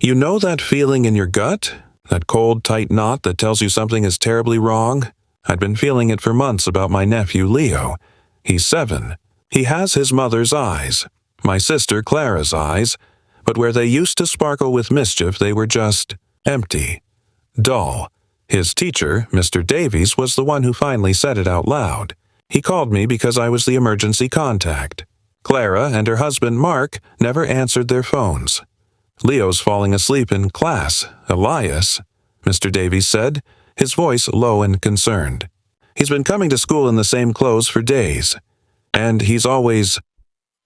You know that feeling in your gut? That cold, tight knot that tells you something is terribly wrong? I'd been feeling it for months about my nephew Leo. He's 7. He has his mother's eyes, my sister Clara's eyes, but where they used to sparkle with mischief, they were just empty, dull. His teacher, Mr. Davies, was the one who finally said it out loud. He called me because I was the emergency contact. Clara and her husband Mark never answered their phones. Leo's falling asleep in class, Elias, Mr. Davies said, his voice low and concerned. He's been coming to school in the same clothes for days. And he's always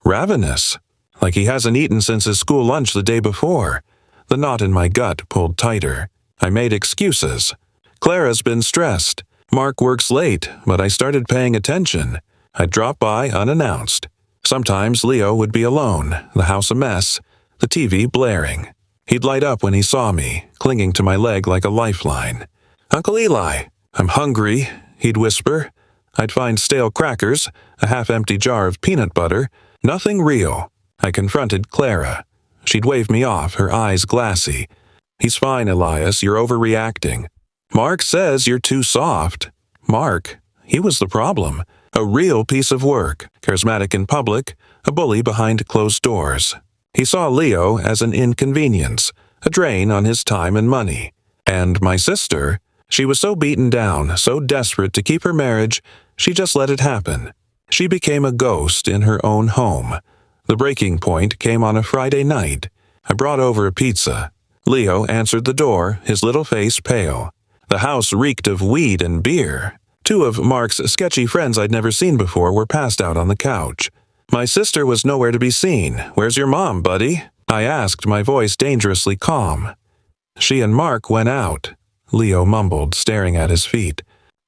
ravenous, like he hasn't eaten since his school lunch the day before. The knot in my gut pulled tighter. I made excuses. Clara's been stressed. Mark works late, but I started paying attention. I'd drop by unannounced. Sometimes Leo would be alone, the house a mess, the TV blaring. He'd light up when he saw me, clinging to my leg like a lifeline. "Uncle Eli, I'm hungry," he'd whisper. I'd find stale crackers, a half-empty jar of peanut butter, nothing real. I confronted Clara. She'd wave me off, her eyes glassy. "He's fine, Elias, you're overreacting." "Mark says you're too soft." Mark, he was the problem. A real piece of work, charismatic in public, a bully behind closed doors. He saw Leo as an inconvenience, a drain on his time and money. And my sister, she was so beaten down, so desperate to keep her marriage, she just let it happen. She became a ghost in her own home. The breaking point came on a Friday night. I brought over a pizza. Leo answered the door, his little face pale. The house reeked of weed and beer. 2 of Mark's sketchy friends I'd never seen before were passed out on the couch. My sister was nowhere to be seen. "Where's your mom, buddy?" I asked, my voice dangerously calm. "She and Mark went out," Leo mumbled, staring at his feet.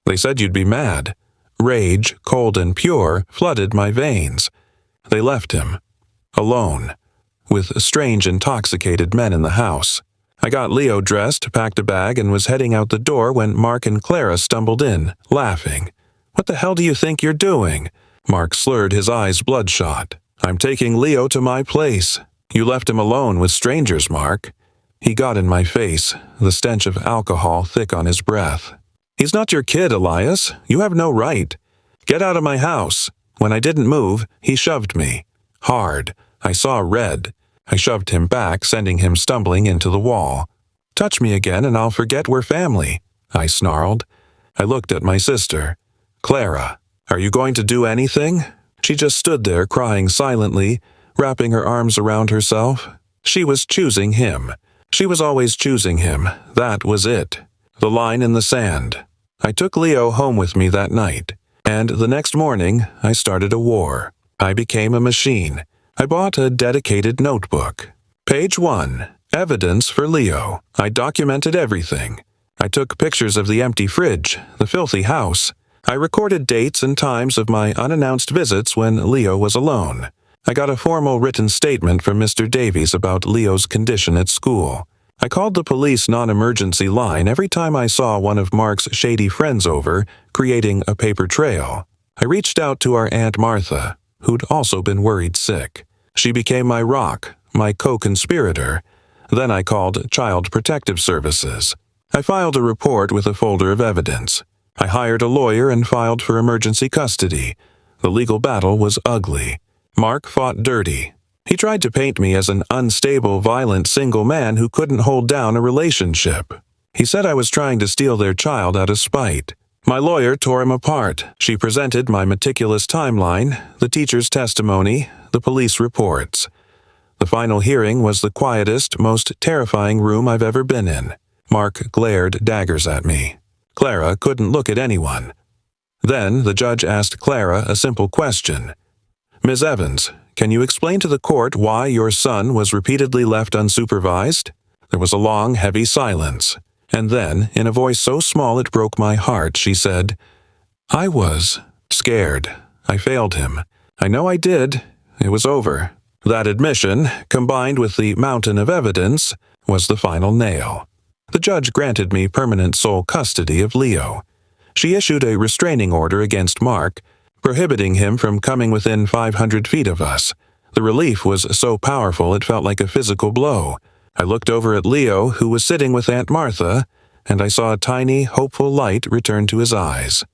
"They said you'd be mad." Rage, cold and pure, flooded my veins. They left him. Alone. With strange, intoxicated men in the house. I got Leo dressed, packed a bag, and was heading out the door when Mark and Clara stumbled in, laughing. "What the hell do you think you're doing?" Mark slurred, his eyes bloodshot. "I'm taking Leo to my place. You left him alone with strangers, Mark." He got in my face, the stench of alcohol thick on his breath. "He's not your kid, Elias. You have no right. Get out of my house." When I didn't move, he shoved me. Hard. I saw red. I shoved him back, sending him stumbling into the wall. "Touch me again and I'll forget we're family," I snarled. I looked at my sister. "Clara, are you going to do anything?" She just stood there crying silently, wrapping her arms around herself. She was choosing him. She was always choosing him. That was it. The line in the sand. I took Leo home with me that night. And the next morning, I started a war. I became a machine. I bought a dedicated notebook. Page 1. Evidence for Leo. I documented everything. I took pictures of the empty fridge, the filthy house. I recorded dates and times of my unannounced visits when Leo was alone. I got a formal written statement from Mr. Davies about Leo's condition at school. I called the police non-emergency line every time I saw one of Mark's shady friends over, creating a paper trail. I reached out to our Aunt Martha, who'd also been worried sick. She became my rock, my co-conspirator. Then I called Child Protective Services. I filed a report with a folder of evidence. I hired a lawyer and filed for emergency custody. The legal battle was ugly. Mark fought dirty. He tried to paint me as an unstable, violent single man who couldn't hold down a relationship. He said I was trying to steal their child out of spite. My lawyer tore him apart. She presented my meticulous timeline, the teacher's testimony, the police reports. The final hearing was the quietest, most terrifying room I've ever been in. Mark glared daggers at me. Clara couldn't look at anyone. Then the judge asked Clara a simple question. "Ms. Evans, can you explain to the court why your son was repeatedly left unsupervised?" There was a long, heavy silence. And then, in a voice so small it broke my heart, she said, "I was scared. I failed him. I know I did. It was over." That admission, combined with the mountain of evidence, was the final nail. The judge granted me permanent sole custody of Leo. She issued a restraining order against Mark, prohibiting him from coming within 500 feet of us. The relief was so powerful it felt like a physical blow. I looked over at Leo, who was sitting with Aunt Martha, and I saw a tiny, hopeful light return to his eyes.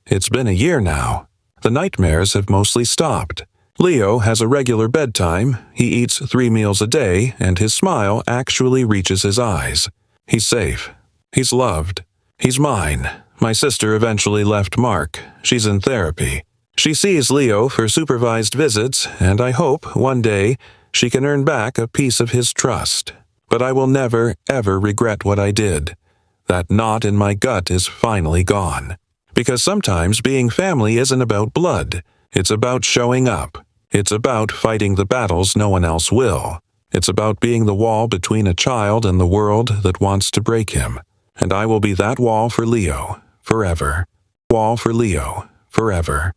It's been a year now. The nightmares have mostly stopped. Leo has a regular bedtime, he eats 3 meals a day, and his smile actually reaches his eyes. He's safe. He's loved. He's mine. My sister eventually left Mark. She's in therapy. She sees Leo for supervised visits, and I hope, one day, she can earn back a piece of his trust. But I will never, ever regret what I did. That knot in my gut is finally gone. Because sometimes being family isn't about blood. It's about showing up. It's about fighting the battles no one else will. It's about being the wall between a child and the world that wants to break him. And I will be that wall for Leo, forever. Wall for Leo, forever.